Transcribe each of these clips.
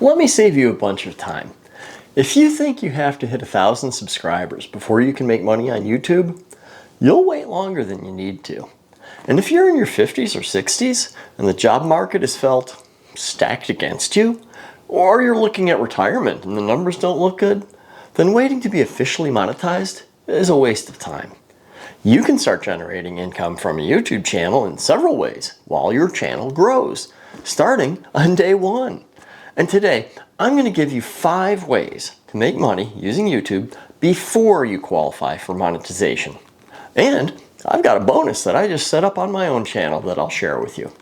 Let me save you a bunch of time. If you think you have to hit 1,000 subscribers before you can make money on YouTube, you'll wait longer than you need to. And if you're in your 50s or 60s and the job market is felt stacked against you, or you're looking at retirement and the numbers don't look good, then waiting to be officially monetized is a waste of time. You can start generating income from a YouTube channel in several ways while your channel grows, starting on day one. And today, I'm going to give you 5 ways to make money using YouTube before you qualify for monetization. And I've got a bonus that I just set up on my own channel that I'll share with you.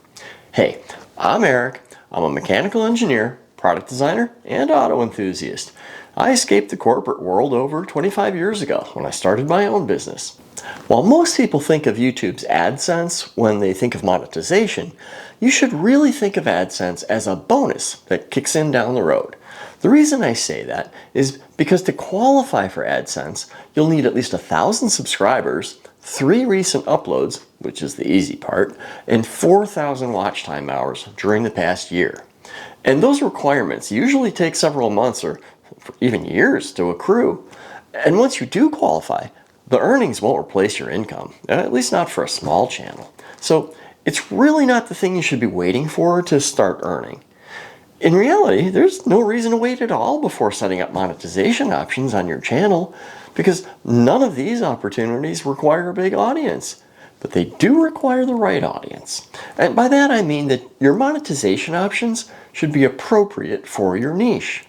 Hey, I'm Eric. I'm a mechanical engineer, product designer, and auto enthusiast. I escaped the corporate world over 25 years ago when I started my own business. While most people think of YouTube's AdSense when they think of monetization, you should really think of AdSense as a bonus that kicks in down the road. The reason I say that is because to qualify for AdSense, you'll need at least 1,000 subscribers, 3 recent uploads, which is the easy part, and 4,000 watch time hours during the past year. And those requirements usually take several months or even years to accrue. And once you do qualify, the earnings won't replace your income, at least not for a small channel. So it's really not the thing you should be waiting for to start earning. In reality, there's no reason to wait at all before setting up monetization options on your channel, because none of these opportunities require a big audience. But they do require the right audience. And by that I mean that your monetization options should be appropriate for your niche.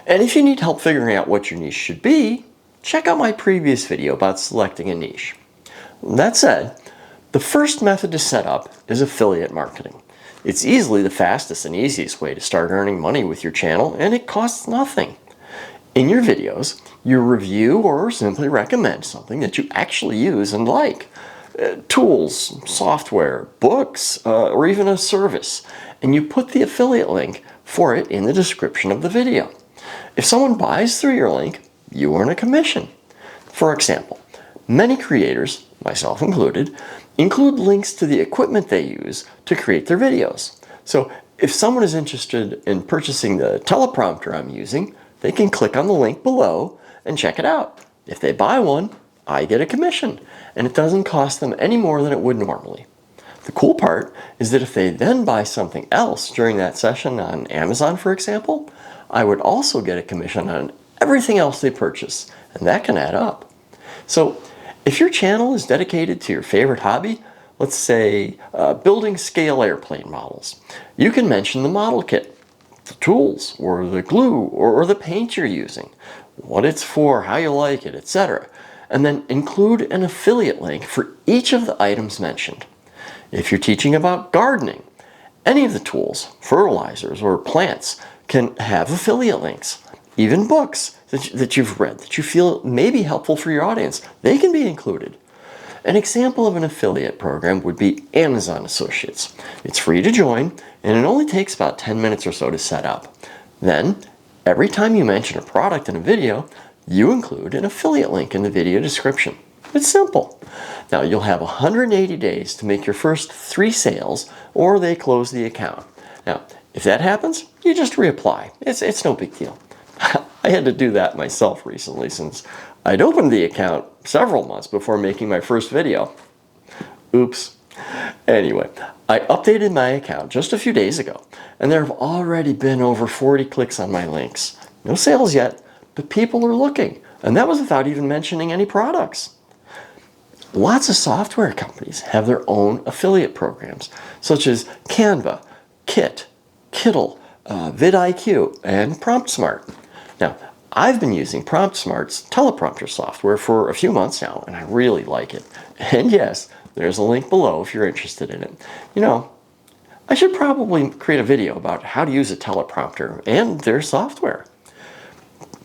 And if you need help figuring out what your niche should be, check out my previous video about selecting a niche. That said, the first method to set up is affiliate marketing. It's easily the fastest and easiest way to start earning money with your channel, and it costs nothing. In your videos, you review or simply recommend something that you actually use and like. Tools, software, books, or even a service. And you put the affiliate link for it in the description of the video. If someone buys through your link, you earn a commission. For example, many creators, myself included, include links to the equipment they use to create their videos. So if someone is interested in purchasing the teleprompter I'm using, they can click on the link below and check it out. If they buy one, I get a commission, and it doesn't cost them any more than it would normally. The cool part is that if they then buy something else during that session on Amazon, for example, I would also get a commission on everything else they purchase, and that can add up. So if your channel is dedicated to your favorite hobby, let's say building scale airplane models, you can mention the model kit, the tools, or the glue, or the paint you're using, what it's for, how you like it, etc. And then include an affiliate link for each of the items mentioned. If you're teaching about gardening, any of the tools, fertilizers, or plants can have affiliate links. Even books that you've read that you feel may be helpful for your audience, they can be included. An example of an affiliate program would be Amazon Associates. It's free to join, and it only takes about 10 minutes or so to set up. Then, every time you mention a product in a video, you include an affiliate link in the video description. It's simple. Now, you'll have 180 days to make your first 3 sales, or they close the account. Now, if that happens, you just reapply. It's no big deal. I had to do that myself recently since I'd opened the account several months before making my first video. Oops. Anyway, I updated my account just a few days ago, and there have already been over 40 clicks on my links. No sales yet, but people are looking, and that was without even mentioning any products. Lots of software companies have their own affiliate programs, such as Canva, Kit, Kittl, vidIQ, and PromptSmart. Now, I've been using PromptSmart's teleprompter software for a few months now, and I really like it. And yes, there's a link below if you're interested in it. You know, I should probably create a video about how to use a teleprompter and their software.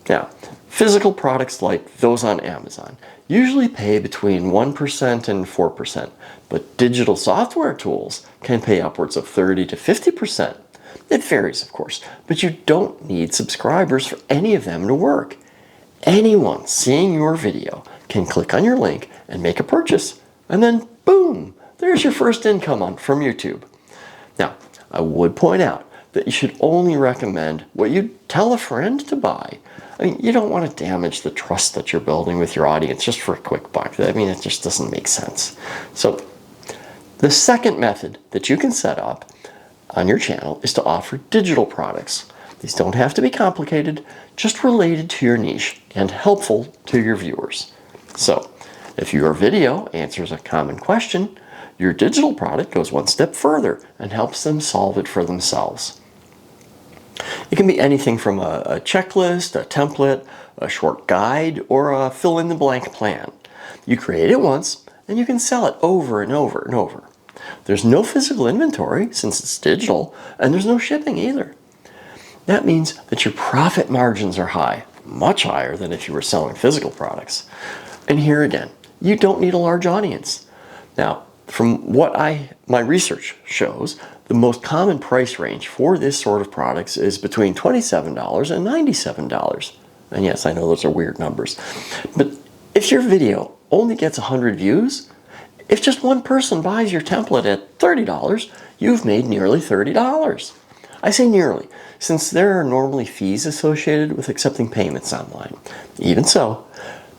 Now, physical products like those on Amazon usually pay between 1% and 4%, but digital software tools can pay upwards of 30 to 50%. It varies, of course, but you don't need subscribers for any of them to work. Anyone seeing your video can click on your link and make a purchase, and then boom, there's your first income from YouTube. Now, I would point out that you should only recommend what you tell a friend to buy. I mean, you don't want to damage the trust that you're building with your audience just for a quick buck. I mean, it just doesn't make sense. So the second method that you can set up on your channel is to offer digital products. These don't have to be complicated, just related to your niche and helpful to your viewers. So if your video answers a common question, your digital product goes one step further and helps them solve it for themselves. It can be anything from a checklist, a template, a short guide, or a fill-in-the-blank plan. You create it once, and you can sell it over and over and over. There's no physical inventory since it's digital, and there's no shipping either. That means that your profit margins are high, much higher than if you were selling physical products. And here again, you don't need a large audience. Now, from what my research shows, the most common price range for this sort of products is between $27 and $97. And yes, I know those are weird numbers. But if your video only gets 100 views, if just one person buys your template at $30, you've made nearly $30. I say nearly, since there are normally fees associated with accepting payments online. Even so,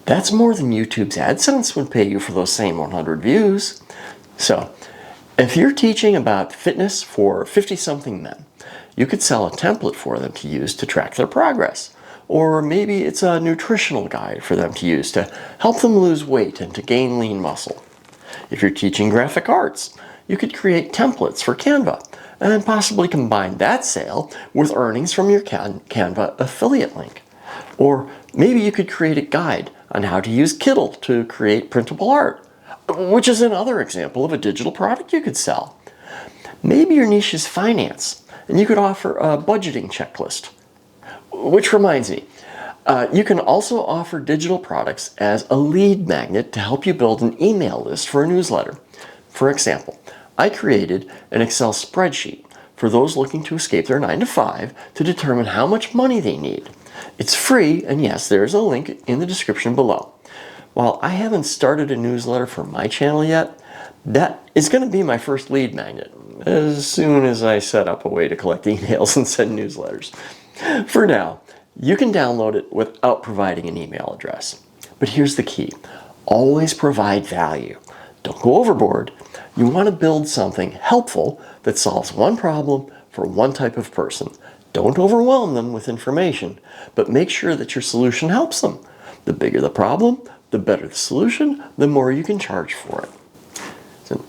that's more than YouTube's AdSense would pay you for those same 100 views. So, if you're teaching about fitness for 50-something men, you could sell a template for them to use to track their progress. Or maybe it's a nutritional guide for them to use to help them lose weight and to gain lean muscle. If you're teaching graphic arts, you could create templates for Canva and possibly combine that sale with earnings from your Canva affiliate link. Or maybe you could create a guide on how to use Kindle to create printable art, which is another example of a digital product you could sell. Maybe your niche is finance, and you could offer a budgeting checklist. Which reminds me, you can also offer digital products as a lead magnet to help you build an email list for a newsletter. For example, I created an Excel spreadsheet for those looking to escape their 9-to-5 to determine how much money they need. It's free, and yes, there is a link in the description below. While I haven't started a newsletter for my channel yet, that is going to be my first lead magnet as soon as I set up a way to collect emails and send newsletters. For now, you can download it without providing an email address. But here's the key. Always provide value. Don't go overboard. You want to build something helpful that solves one problem for one type of person. Don't overwhelm them with information, but make sure that your solution helps them. The bigger the problem, the better the solution, the more you can charge for it. So,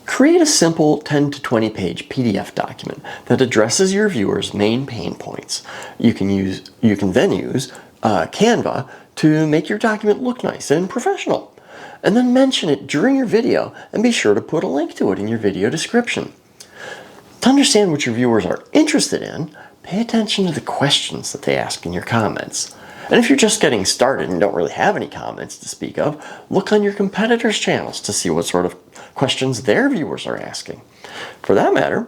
create a simple 10 to 20 page PDF document that addresses your viewers' main pain points. You can then use Canva to make your document look nice and professional. And then mention it during your video and be sure to put a link to it in your video description. To understand what your viewers are interested in, pay attention to the questions that they ask in your comments. And if you're just getting started and don't really have any comments to speak of, look on your competitors' channels to see what sort of questions their viewers are asking. For that matter,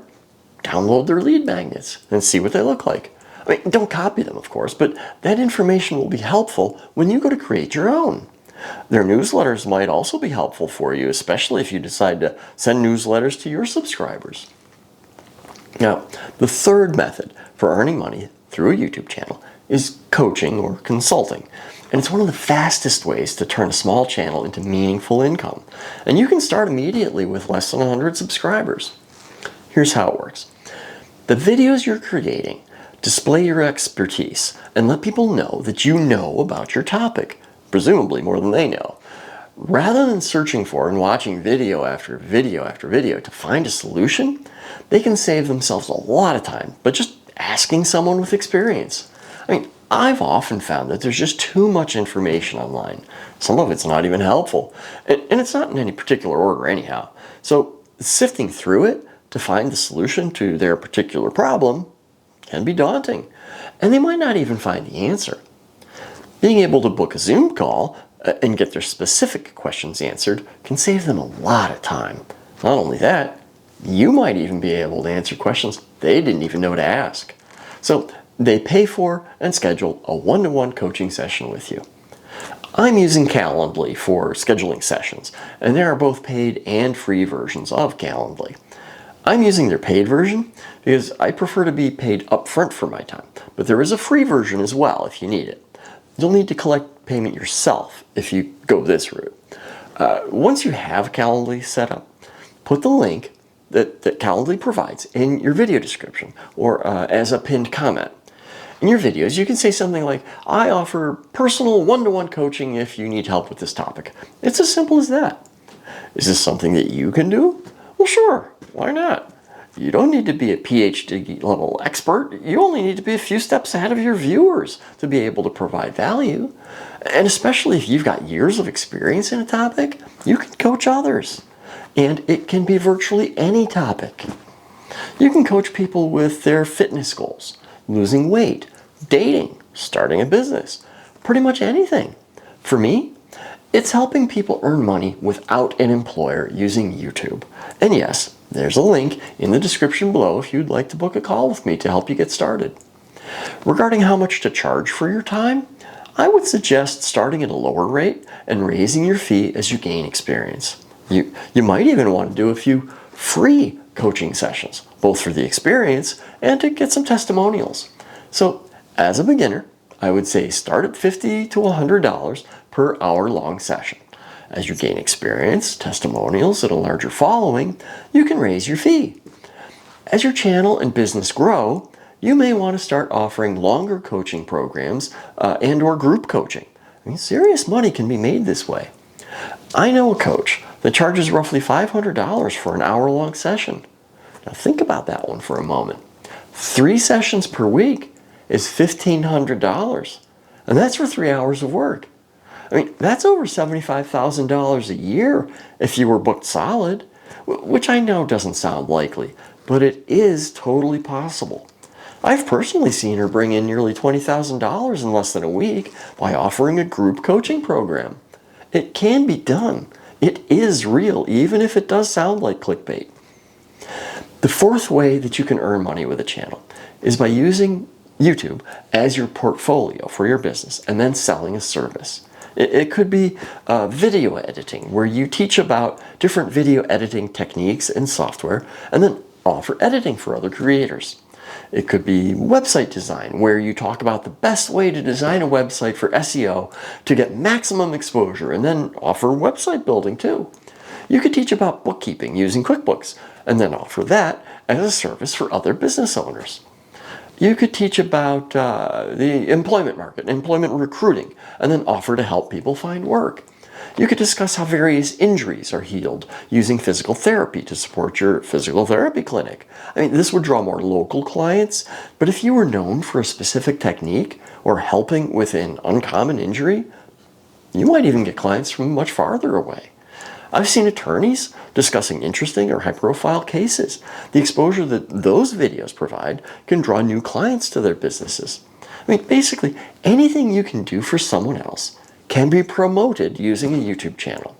download their lead magnets and see what they look like. I mean, don't copy them, of course, but that information will be helpful when you go to create your own. Their newsletters might also be helpful for you, especially if you decide to send newsletters to your subscribers. Now, the third method for earning money through a YouTube channel is coaching or consulting. And it's one of the fastest ways to turn a small channel into meaningful income. And you can start immediately with less than 100 subscribers. Here's how it works. The videos you're creating display your expertise and let people know that you know about your topic, presumably more than they know. Rather than searching for and watching video after video after video to find a solution, they can save themselves a lot of time by just asking someone with experience. I mean, I've often found that there's just too much information online. Some of it's not even helpful, and it's not in any particular order anyhow. So sifting through it to find the solution to their particular problem can be daunting, and they might not even find the answer. Being able to book a Zoom call and get their specific questions answered can save them a lot of time. Not only that, you might even be able to answer questions they didn't even know to ask. So they pay for and schedule a one-to-one coaching session with you. I'm using Calendly for scheduling sessions, and there are both paid and free versions of Calendly. I'm using their paid version because I prefer to be paid upfront for my time, but there is a free version as well if you need it. You'll need to collect payment yourself if you go this route. Once you have Calendly set up, put the link that Calendly provides in your video description or as a pinned comment. In your videos, you can say something like, I offer personal one-to-one coaching if you need help with this topic. It's as simple as that. Is this something that you can do? Well, sure. Why not? You don't need to be a PhD level expert. You only need to be a few steps ahead of your viewers to be able to provide value. And especially if you've got years of experience in a topic, you can coach others. And it can be virtually any topic. You can coach people with their fitness goals, losing weight, dating, starting a business, pretty much anything. For me, it's helping people earn money without an employer using YouTube. And yes, there's a link in the description below if you'd like to book a call with me to help you get started. Regarding how much to charge for your time, I would suggest starting at a lower rate and raising your fee as you gain experience. You might even want to do a few free coaching sessions, both for the experience and to get some testimonials. So as a beginner, I would say start at $50 to $100 per hour-long session. As you gain experience, testimonials, and a larger following, you can raise your fee. As your channel and business grow, you may want to start offering longer coaching programs and or group coaching. I mean, serious money can be made this way. I know a coach that charges roughly $500 for an hour-long session. Now think about that one for a moment. 3 sessions per week is $1,500, and that's for 3 hours of work. I mean, that's over $75,000 a year if you were booked solid, which I know doesn't sound likely, but it is totally possible. I've personally seen her bring in nearly $20,000 in less than a week by offering a group coaching program. It can be done. It is real, even if it does sound like clickbait. The fourth way that you can earn money with a channel is by using YouTube as your portfolio for your business and then selling a service. It could be video editing, where you teach about different video editing techniques and software and then offer editing for other creators. It could be website design, where you talk about the best way to design a website for SEO to get maximum exposure and then offer website building too. You could teach about bookkeeping using QuickBooks and then offer that as a service for other business owners. You could teach about the employment market, employment recruiting, and then offer to help people find work. You could discuss how various injuries are healed using physical therapy to support your physical therapy clinic. I mean, this would draw more local clients, but if you were known for a specific technique or helping with an uncommon injury, you might even get clients from much farther away. I've seen attorneys discussing interesting or high-profile cases. The exposure that those videos provide can draw new clients to their businesses. I mean, basically, anything you can do for someone else can be promoted using a YouTube channel.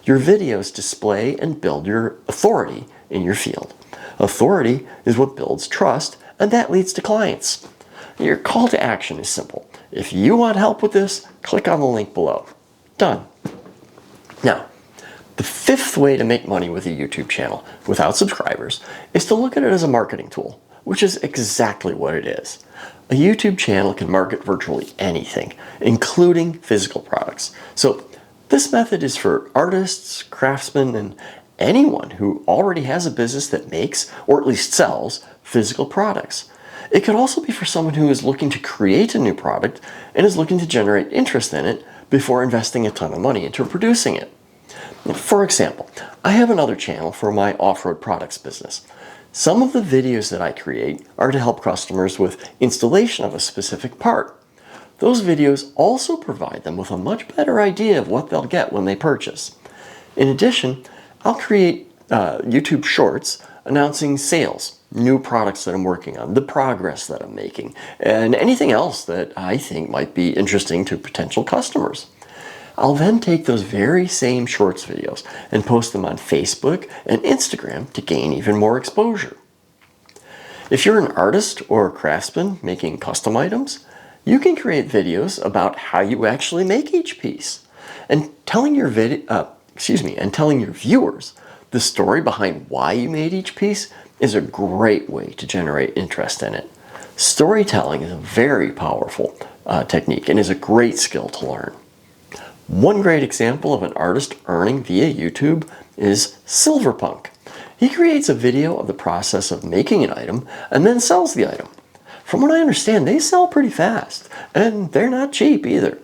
Your videos display and build your authority in your field. Authority is what builds trust, and that leads to clients. Your call to action is simple. If you want help with this, click on the link below. Done. Now, the fifth way to make money with a YouTube channel without subscribers is to look at it as a marketing tool, which is exactly what it is. A YouTube channel can market virtually anything, including physical products. So this method is for artists, craftsmen, and anyone who already has a business that makes, or at least sells, physical products. It could also be for someone who is looking to create a new product and is looking to generate interest in it before investing a ton of money into producing it. For example, I have another channel for my off-road products business. Some of the videos that I create are to help customers with installation of a specific part. Those videos also provide them with a much better idea of what they'll get when they purchase. In addition, I'll create YouTube shorts announcing sales, new products that I'm working on, the progress that I'm making, and anything else that I think might be interesting to potential customers. I'll then take those very same shorts videos and post them on Facebook and Instagram to gain even more exposure. If you're an artist or a craftsman making custom items, you can create videos about how you actually make each piece and telling your viewers the story behind why you made each piece is a great way to generate interest in it. Storytelling is a very powerful technique and is a great skill to learn. One great example of an artist earning via YouTube is Silverpunk. He creates a video of the process of making an item and then sells the item. From what I understand, they sell pretty fast, and they're not cheap either.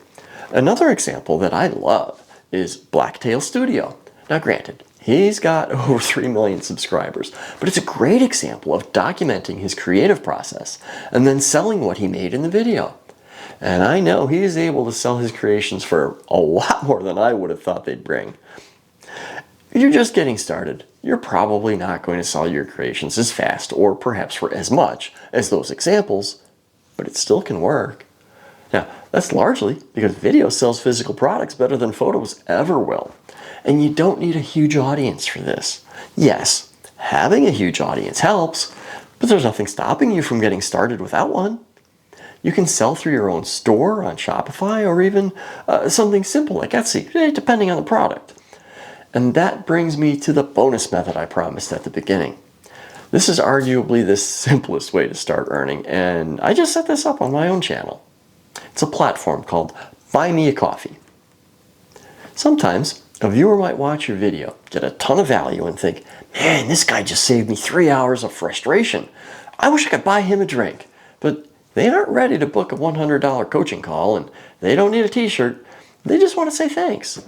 Another example that I love is Blacktail Studio. Now granted, he's got over 3 million subscribers, but it's a great example of documenting his creative process and then selling what he made in the video. And I know he is able to sell his creations for a lot more than I would have thought they'd bring. If you're just getting started, you're probably not going to sell your creations as fast or perhaps for as much as those examples, but it still can work. Now, that's largely because video sells physical products better than photos ever will. And you don't need a huge audience for this. Yes, having a huge audience helps, but there's nothing stopping you from getting started without one. You can sell through your own store on Shopify or even something simple like Etsy, depending on the product. And that brings me to the bonus method I promised at the beginning. This is arguably the simplest way to start earning, and I just set this up on my own channel. It's a platform called Buy Me a Coffee. Sometimes a viewer might watch your video, get a ton of value, and think, man, this guy just saved me 3 hours of frustration. I wish I could buy him a drink. But they aren't ready to book a $100 coaching call, and they don't need a t-shirt. They just want to say thanks.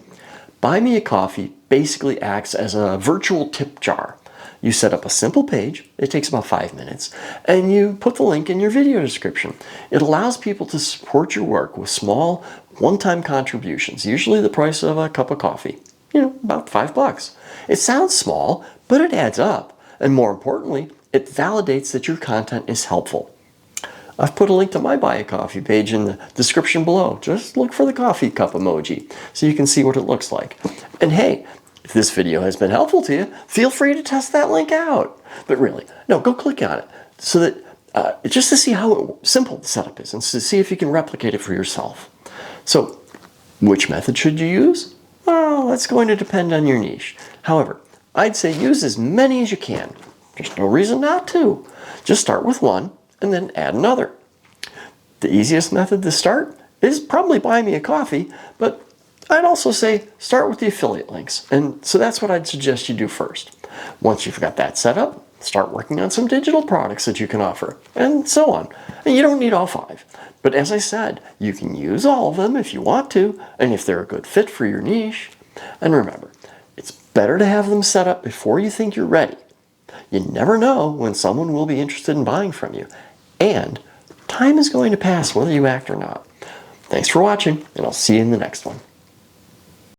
Buy Me a Coffee basically acts as a virtual tip jar. You set up a simple page, it takes about 5 minutes, and you put the link in your video description. It allows people to support your work with small, one-time contributions, usually the price of a cup of coffee, about $5. It sounds small, but it adds up. And more importantly, it validates that your content is helpful. I've put a link to my Buy a Coffee page in the description below. Just look for the coffee cup emoji so you can see what it looks like. And hey, if this video has been helpful to you, feel free to test that link out. But really, no, go click on it so that just to see how simple the setup is and to see if you can replicate it for yourself. So, which method should you use? Well, that's going to depend on your niche. However, I'd say use as many as you can. There's no reason not to. Just start with one and then add another. The easiest method to start is probably Buy Me a Coffee, but I'd also say start with the affiliate links. And so that's what I'd suggest you do first. Once you've got that set up, start working on some digital products that you can offer, and so on. And you don't need all 5. But as I said, you can use all of them if you want to, and if they're a good fit for your niche. And remember, it's better to have them set up before you think you're ready. You never know when someone will be interested in buying from you. And time is going to pass whether you act or not. Thanks for watching, and I'll see you in the next one.